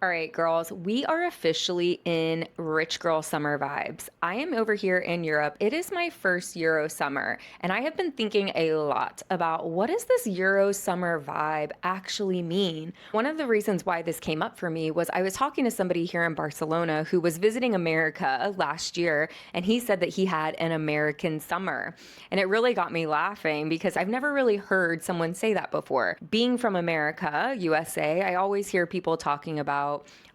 All right, girls, we are officially in rich girl summer vibes. I am over here in Europe. It is my first Euro summer, and I have been thinking a lot about what does this Euro summer vibe actually mean? One of the reasons why this came up for me was I was talking to somebody here in Barcelona who was visiting America last year, and he said that he had an American summer. And it really got me laughing because I've never really heard someone say that before. Being from America, USA, I always hear people talking about,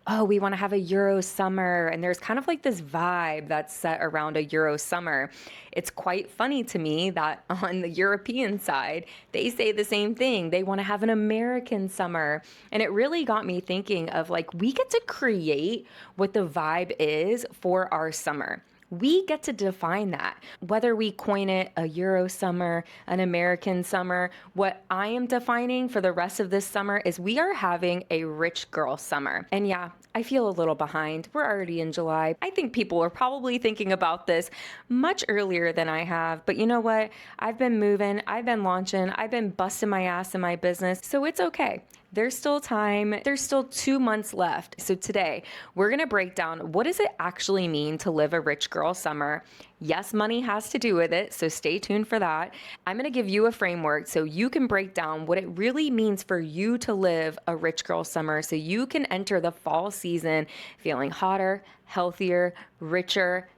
oh, we want to have a Euro summer. And there's kind of like this vibe that's set around a Euro summer. It's quite funny to me that on the European side, they say the same thing. They want to have an American summer. And it really got me thinking of like, we get to create what the vibe is for our summer. We get to define that. Whether we coin it a Euro summer, an American summer, what I am defining for the rest of this summer is we are having a rich girl summer. And yeah, I feel a little behind. We're already in July. I think people are probably thinking about this much earlier than I have. But you know what? I've been moving, I've been launching, I've been busting my ass in my business. So it's okay. There's still time. There's still 2 months left. So today we're going to break down what does it actually mean to live a rich girl summer. Yes, money has to do with it. So stay tuned for that. I'm going to give you a framework so you can break down what it really means for you to live a rich girl summer so you can enter the fall season feeling hotter, healthier, richer,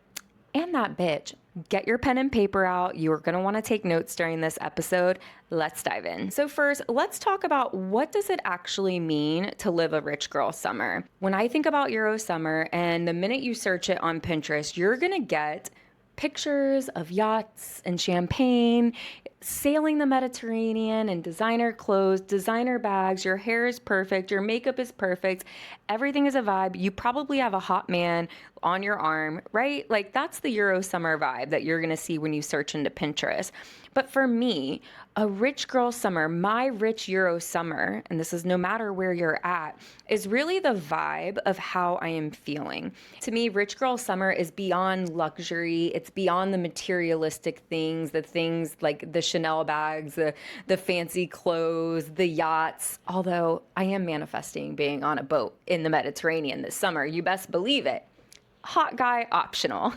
and that bitch. Get your pen and paper out. You're going to want to take notes during this episode. Let's dive in. So first, let's talk about what does it actually mean to live a rich girl summer. When I think about Euro summer and the minute you search it on Pinterest, you're going to get pictures of yachts and champagne, sailing the Mediterranean and designer clothes, designer bags, your hair is perfect, your makeup is perfect, everything is a vibe. You probably have a hot man on your arm, right? Like that's the Euro summer vibe that you're gonna see when you search into Pinterest. But for me, a rich girl summer, my rich Euro summer, and this is no matter where you're at, is really the vibe of how I am feeling. To me, rich girl summer is beyond luxury. It's beyond the materialistic things, the things like the Chanel bags, the fancy clothes, the yachts. Although I am manifesting being on a boat in the Mediterranean this summer, you best believe it. Hot guy optional.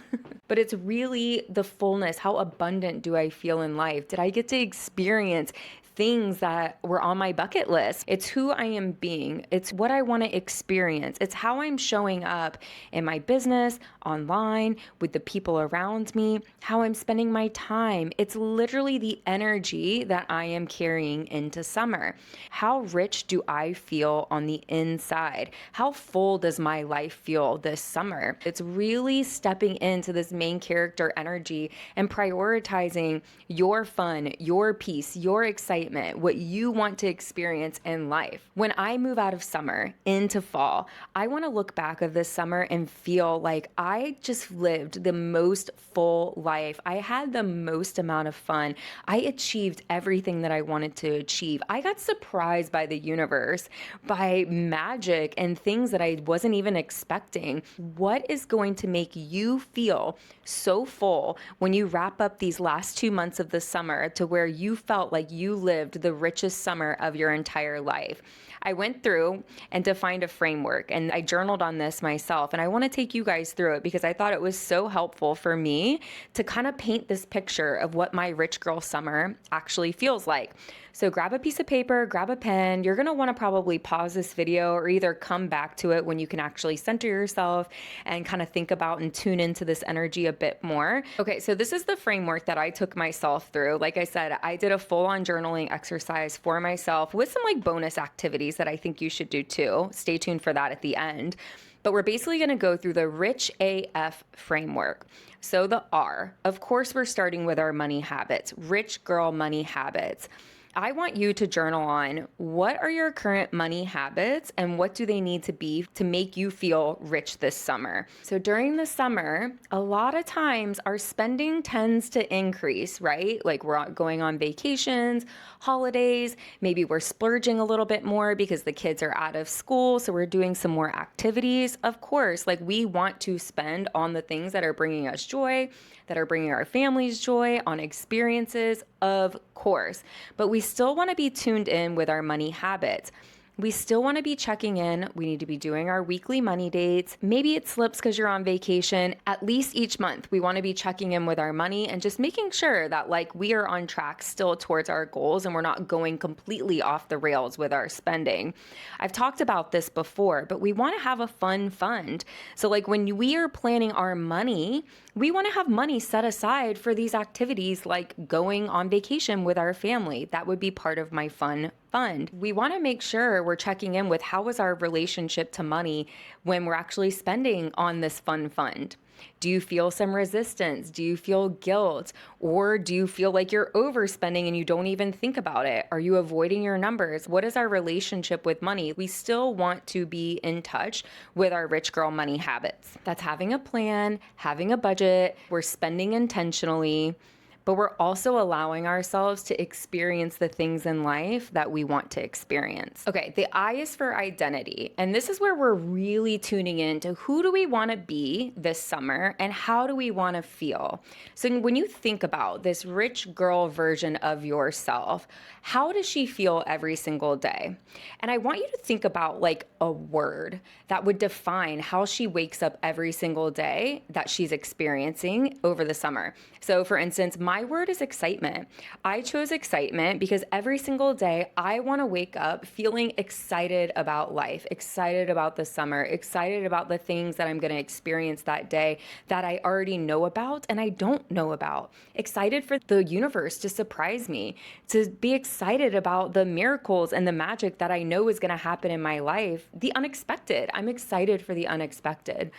But it's really the fullness. How abundant do I feel in life? Did I get to experience things that were on my bucket list? It's who I am being. It's what I want to experience. It's how I'm showing up in my business, online, with the people around me, how I'm spending my time. It's literally the energy that I am carrying into summer. How rich do I feel on the inside? How full does my life feel this summer? It's really stepping into this main character energy and prioritizing your fun, your peace, your excitement, what you want to experience in life. When I move out of summer into fall, I want to look back at this summer and feel like I just lived the most full life. I had the most amount of fun. I achieved everything that I wanted to achieve. I got surprised by the universe, by magic and things that I wasn't even expecting. What is going to make you feel so full when you wrap up these last 2 months of the summer to where you felt like you lived the richest summer of your entire life? I went through and defined a framework and I journaled on this myself, and I want to take you guys through it because I thought it was so helpful for me to kind of paint this picture of what my rich girl summer actually feels like. So grab a piece of paper, grab a pen. You're going to want to probably pause this video or either come back to it when you can actually center yourself and kind of think about and tune into this energy a bit more. Okay, so this is the framework that I took myself through. Like I said, I did a full-on journaling exercise for myself with some like bonus activities that I think you should do too. Stay tuned for that at the end. But we're basically going to go through the Rich AF framework. So the R, of course, we're starting with our money habits, rich girl money habits. I want you to journal on what are your current money habits and what do they need to be to make you feel rich this summer. So during the summer, a lot of times our spending tends to increase, right? Like we're going on vacations, holidays, maybe we're splurging a little bit more because the kids are out of school. So we're doing some more activities. Of course, like we want to spend on the things that are bringing us joy, that are bringing our families joy, on experiences, of course. But we still want to be tuned in with our money habits. We still want to be checking in. We need to be doing our weekly money dates. Maybe it slips because you're on vacation. At least each month, we want to be checking in with our money and just making sure that like we are on track still towards our goals and we're not going completely off the rails with our spending. I've talked about this before, but we want to have a fun fund. So like when we are planning our money, we want to have money set aside for these activities like going on vacation with our family. That would be part of my fun fund. We want to make sure we're checking in with how is our relationship to money when we're actually spending on this fun fund. Do you feel some resistance? Do you feel guilt? Or do you feel like you're overspending and you don't even think about it? Are you avoiding your numbers? What is our relationship with money? We still want to be in touch with our rich girl money habits. That's having a plan, having a budget, we're spending intentionally, but we're also allowing ourselves to experience the things in life that we want to experience. Okay, the I is for identity. And this is where we're really tuning in to who do we want to be this summer and how do we want to feel. So when you think about this rich girl version of yourself, how does she feel every single day? And I want you to think about like a word that would define how she wakes up every single day that she's experiencing over the summer. So for instance, my word is excitement. I chose excitement because every single day I want to wake up feeling excited about life, excited about the summer, excited about the things that I'm going to experience that day that I already know about and I don't know about. Excited for the universe to surprise me, to be excited about the miracles and the magic that I know is going to happen in my life, the unexpected. I'm excited for the unexpected.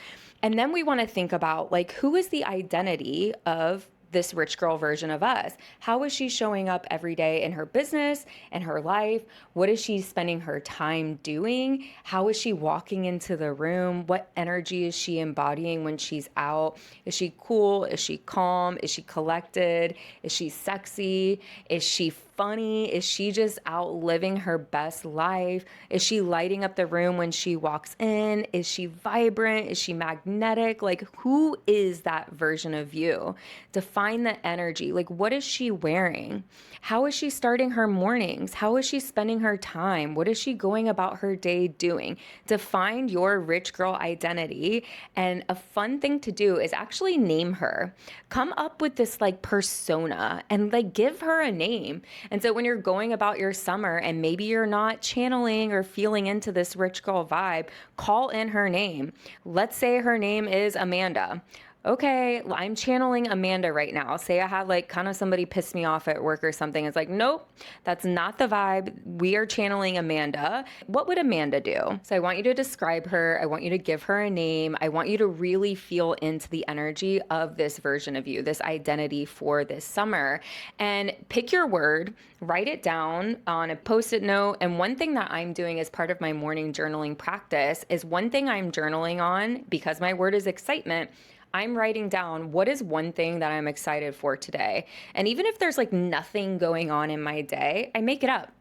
And then we want to think about like, who is the identity of this rich girl version of us? How is she showing up every day in her business and her life? What is she spending her time doing? How is she walking into the room? What energy is she embodying when she's out? Is she cool? Is she calm? Is she collected? Is she sexy? Is she funny? Is she just out living her best life? Is she lighting up the room when she walks in? Is she vibrant? Is she magnetic? Like, who is that version of you? Define the energy. Like, what is she wearing? How is she starting her mornings? How is she spending her time? What is she going about her day doing? Define your rich girl identity. And a fun thing to do is actually name her. Come up with this like persona and like give her a name. And so when you're going about your summer and maybe you're not channeling or feeling into this rich girl vibe, call in her name. Let's say her name is Amanda. Okay, I'm channeling Amanda right now. Say I had like kind of somebody piss me off at work or something. It's like, nope, that's not the vibe. We are channeling Amanda. What would Amanda do? So I want you to describe her. I want you to give her a name. I want you to really feel into the energy of this version of you, this identity for this summer. And pick your word, write it down on a Post-it note. And one thing that I'm doing as part of my morning journaling practice is one thing I'm journaling on, because my word is excitement, I'm writing down what is one thing that I'm excited for today. And even if there's like nothing going on in my day, I make it up.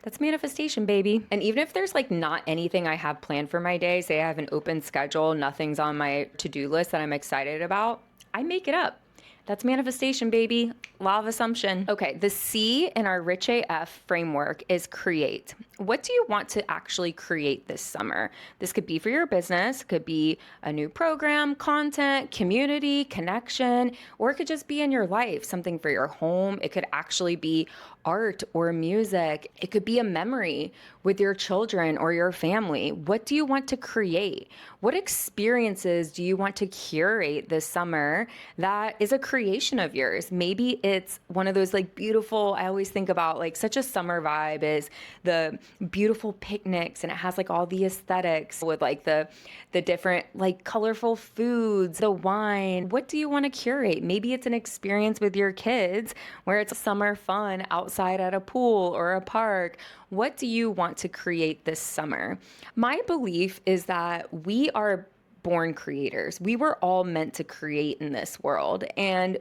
That's manifestation, baby. And even if there's like not anything I have planned for my day, say I have an open schedule, nothing's on my to-do list that I'm excited about, I make it up. That's manifestation, baby. Law of assumption. Okay, the C in our Rich AF framework is create. What do you want to actually create this summer? This could be for your business, could be a new program, content, community, connection, or it could just be in your life, something for your home. It could actually be art or music. It could be a memory with your children or your family. What do you want to create? What experiences do you want to curate this summer that is a creation of yours? Maybe it's one of those like beautiful, I always think about like such a summer vibe is the beautiful picnics, and it has like all the aesthetics with like the different like colorful foods, the wine. What do you want to curate? Maybe it's an experience with your kids where it's summer fun outside at a pool or a park. What do you want to create this summer? My belief is that we are born creators. We were all meant to create in this world. And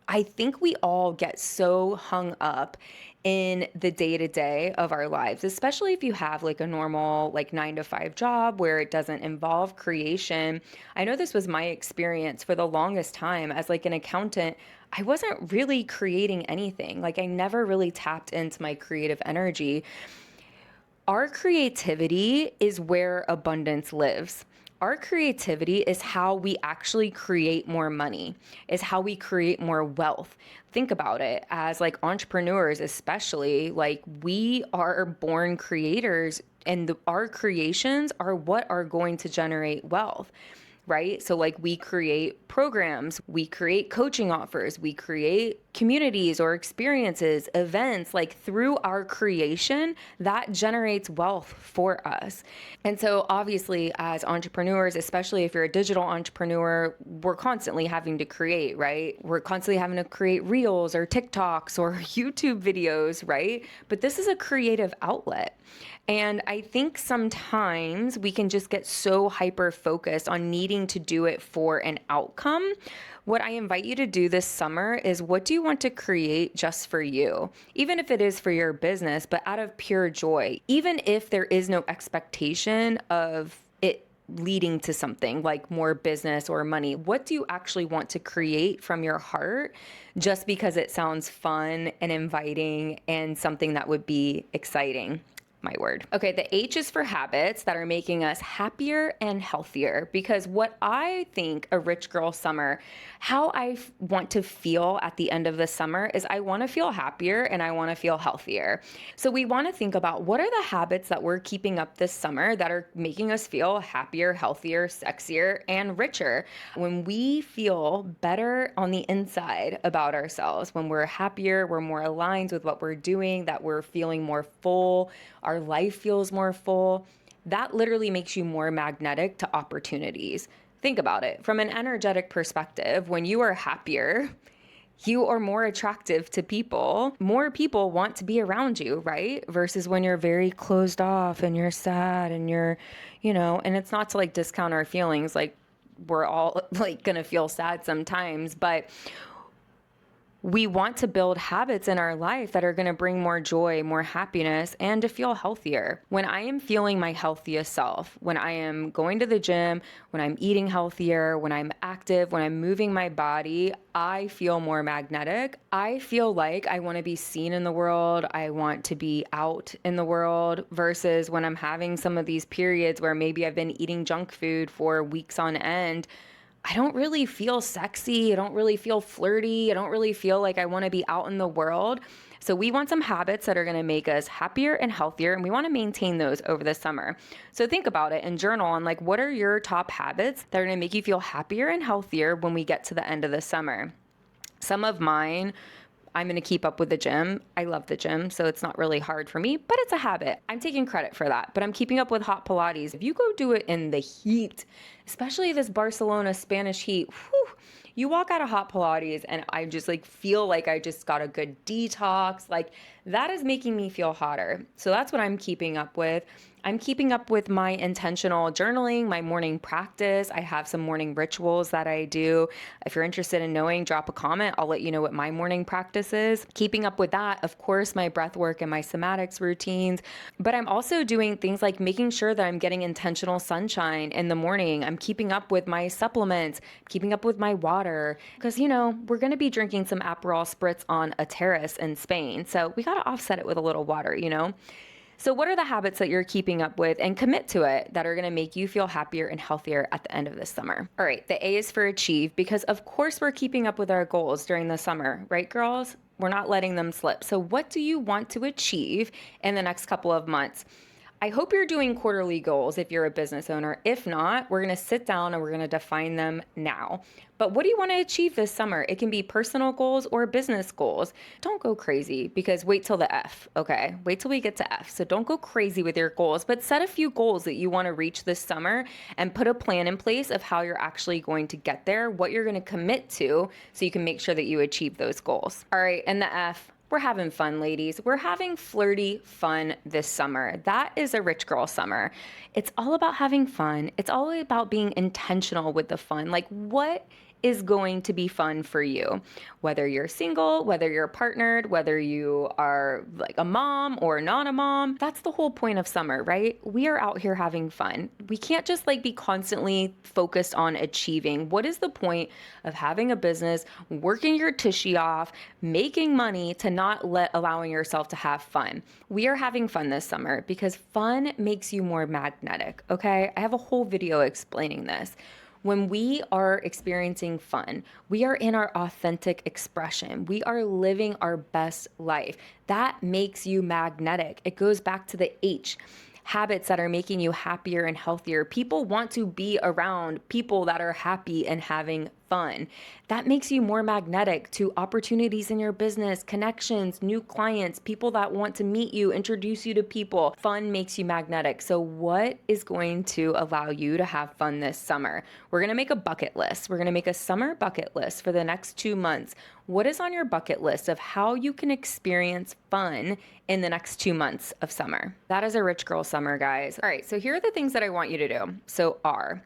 I think we all get so hung up in the day-to-day of our lives, especially if you have like a normal like 9-to-5 job where it doesn't involve creation. I know this was my experience for the longest time as like an accountant. I wasn't really creating anything. Like I never really tapped into my creative energy. Our creativity is where abundance lives. Our creativity is how we actually create more money, is how we create more wealth. Think about it as like entrepreneurs, especially, like we are born creators and our creations are what are going to generate wealth, right? So, like, we create programs, we create coaching offers, we create communities or experiences, events, like through our creation, that generates wealth for us. And so, obviously, as entrepreneurs, especially if you're a digital entrepreneur, we're constantly having to create, right? We're constantly having to create reels or TikToks or YouTube videos, right? But this is a creative outlet. And I think sometimes we can just get so hyper focused on needing to do it for an outcome. What I invite you to do this summer is, what do you want to create just for you? Even if it is for your business, but out of pure joy, even if there is no expectation of it leading to something like more business or money. What do you actually want to create from your heart just because it sounds fun and inviting and something that would be exciting? My word. Okay, the H is for habits that are making us happier and healthier, because what I think a rich girl summer, how I want to feel at the end of the summer is I want to feel happier and I want to feel healthier. So we want to think about, what are the habits that we're keeping up this summer that are making us feel happier, healthier, sexier, and richer. When we feel better on the inside about ourselves, when we're happier, we're more aligned with what we're doing, that we're feeling more full, our life feels more full, that literally makes you more magnetic to opportunities. Think about it from an energetic perspective. When you are happier, you are more attractive to people. More people want to be around you, right? Versus when you're very closed off and you're sad and you're, and it's not to like discount our feelings. Like, we're all like gonna feel sad sometimes, but we want to build habits in our life that are going to bring more joy, more happiness, and to feel healthier. When I am feeling my healthiest self, when I am going to the gym, when I'm eating healthier, when I'm active, when I'm moving my body, I feel more magnetic. I feel like I want to be seen in the world. I want to be out in the world, versus when I'm having some of these periods where maybe I've been eating junk food for weeks on end. I don't really feel sexy. I don't really feel flirty. I don't really feel like I want to be out in the world. So we want some habits that are going to make us happier and healthier, and we want to maintain those over the summer. So think about it and journal on, like, what are your top habits that are going to make you feel happier and healthier when we get to the end of the summer? Some of mine, I'm going to keep up with the gym. I love the gym, so it's not really hard for me, but it's a habit. I'm taking credit for that, but I'm keeping up with hot Pilates. If you go do it in the heat, especially this Barcelona Spanish heat, whew, you walk out of hot Pilates and I just like feel like I just got a good detox. Like, that is making me feel hotter. So that's what I'm keeping up with. I'm keeping up with my intentional journaling, my morning practice. I have some morning rituals that I do. If you're interested in knowing, drop a comment. I'll let you know what my morning practice is. Keeping up with that, of course, my breath work and my somatics routines. But I'm also doing things like making sure that I'm getting intentional sunshine in the morning. I'm keeping up with my supplements, keeping up with my water. Because, we're going to be drinking some Aperol Spritz on a terrace in Spain. So we got to offset it with a little water. So what are the habits that you're keeping up with, and commit to it, that are going to make you feel happier and healthier at the end of this summer? All right, the A is for achieve, because of course we're keeping up with our goals during the summer, right, girls? We're not letting them slip. So what do you want to achieve in the next couple of months? I hope you're doing quarterly goals if you're a business owner. If not, we're going to sit down and we're going to define them now. But what do you want to achieve this summer? It can be personal goals or business goals. Don't go crazy, because wait till the F, okay? Wait till we get to F. So don't go crazy with your goals, but set a few goals that you want to reach this summer and put a plan in place of how you're actually going to get there, what you're going to commit to, so you can make sure that you achieve those goals. All right, and the F. We're having fun, ladies. We're having flirty fun this summer. That is a rich girl summer. It's all about having fun. It's all about being intentional with the fun. Like, what is going to be fun for you. Whether you're single, whether you're partnered, whether you are like a mom or not a mom, that's the whole point of summer, right? We are out here having fun. We can't just like be constantly focused on achieving. What is the point of having a business, working your tushy off, making money to not allowing yourself to have fun? We are having fun this summer because fun makes you more magnetic, okay? I have a whole video explaining this. When we are experiencing fun, we are in our authentic expression. We are living our best life. That makes you magnetic. It goes back to the H. Habits that are making you happier and healthier. People want to be around people that are happy and having fun. That makes you more magnetic to opportunities in your business, connections, new clients, people that want to meet you, introduce you to people. Fun makes you magnetic. So what is going to allow you to have fun this summer? We're going to make a bucket list. We're going to make a summer bucket list for the next 2 months. What is on your bucket list of how you can experience fun in the next 2 months of summer? That is a rich girl summer, guys. All right, so here are the things that I want you to do.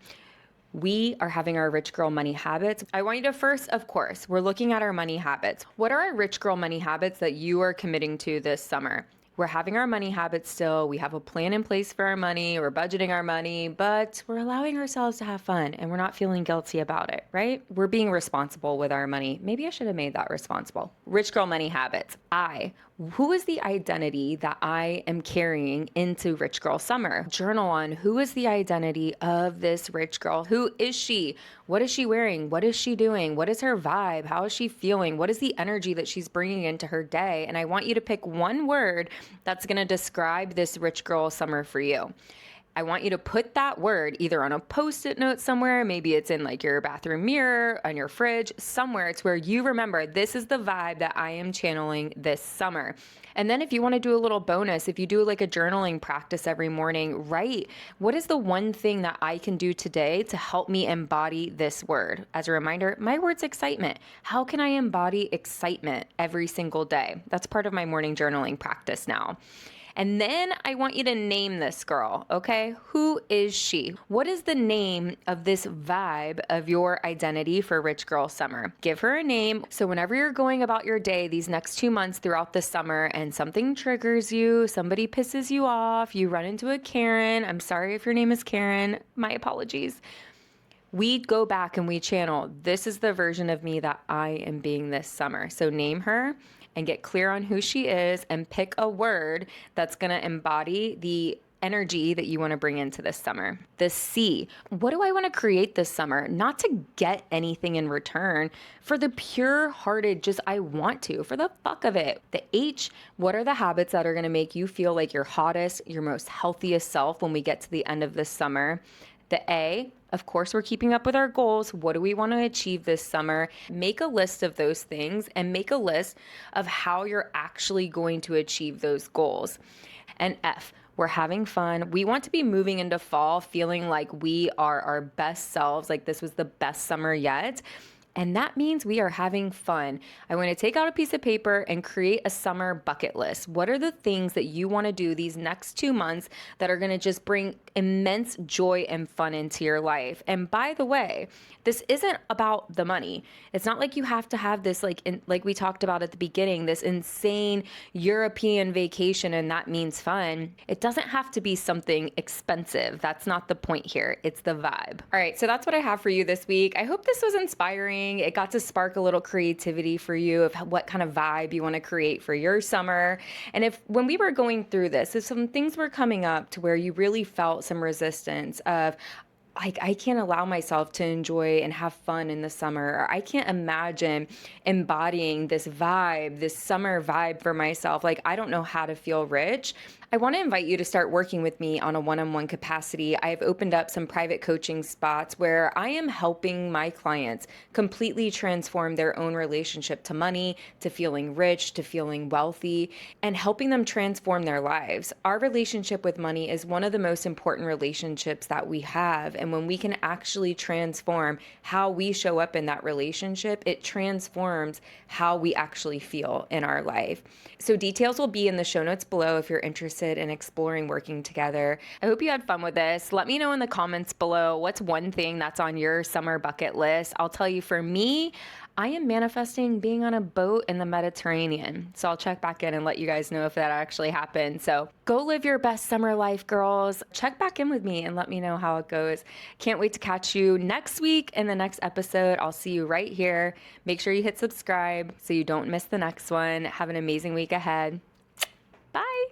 We are having our rich girl money habits. I want you to first, of course, we're looking at our money habits. What are our rich girl money habits that you are committing to this summer? We're having our money habits still. We have a plan in place for our money. We're budgeting our money, but we're allowing ourselves to have fun and we're not feeling guilty about it, right? We're being responsible with our money. Maybe I should have made that responsible. Rich girl money habits. Who is the identity that I am carrying into Rich Girl Summer? Journal on who is the identity of this rich girl? Who is she? What is she wearing? What is she doing? What is her vibe? How is she feeling? What is the energy that she's bringing into her day? And I want you to pick one word that's going to describe this Rich Girl Summer for you. I want you to put that word either on a Post-it note somewhere, maybe it's in like your bathroom mirror, on your fridge, somewhere. It's where you remember this is the vibe that I am channeling this summer. And then if you want to do a little bonus, if you do like a journaling practice every morning, write, what is the one thing that I can do today to help me embody this word? As a reminder, my word's excitement. How can I embody excitement every single day? That's part of my morning journaling practice now. And then I want you to name this girl, okay? Who is she? What is the name of this vibe of your identity for Rich Girl Summer? Give her a name. So whenever you're going about your day these next 2 months throughout the summer and something triggers you, somebody pisses you off, you run into a Karen. I'm sorry if your name is Karen. My apologies. We go back and we channel, this is the version of me that I am being this summer. So name her and get clear on who she is and pick a word that's going to embody the energy that you want to bring into this summer. The C, what do I want to create this summer? Not to get anything in return, for the pure-hearted, just I want to, for the fuck of it. The H, what are the habits that are going to make you feel like your hottest, your most healthiest self when we get to the end of this summer? The A, of course, we're keeping up with our goals. What do we want to achieve this summer? Make a list of those things and make a list of how you're actually going to achieve those goals. And F, we're having fun. We want to be moving into fall feeling like we are our best selves, like this was the best summer yet. And that means we are having fun. I want to take out a piece of paper and create a summer bucket list. What are the things that you want to do these next 2 months that are going to just bring immense joy and fun into your life? And by the way, this isn't about the money. It's not like you have to have this, like we talked about at the beginning, this insane European vacation and that means fun. It doesn't have to be something expensive. That's not the point here. It's the vibe. All right, so that's what I have for you this week. I hope this was inspiring. It got to spark a little creativity for you of what kind of vibe you want to create for your summer. And if when we were going through this, if some things were coming up to where you really felt some resistance of, like, I can't allow myself to enjoy and have fun in the summer, or I can't imagine embodying this vibe, this summer vibe for myself. Like, I don't know how to feel rich. I want to invite you to start working with me on a one-on-one capacity. I've opened up some private coaching spots where I am helping my clients completely transform their own relationship to money, to feeling rich, to feeling wealthy, and helping them transform their lives. Our relationship with money is one of the most important relationships that we have. And when we can actually transform how we show up in that relationship, it transforms how we actually feel in our life. So details will be in the show notes below if you're interested interested in exploring working together. I hope you had fun with this. Let me know in the comments below what's one thing that's on your summer bucket list. I'll tell you, for me, I am manifesting being on a boat in the Mediterranean. So I'll check back in and let you guys know if that actually happened. So go live your best summer life, girls. Check back in with me and let me know how it goes. Can't wait to catch you next week in the next episode. I'll see you right here. Make sure you hit subscribe so you don't miss the next one. Have an amazing week ahead. Bye.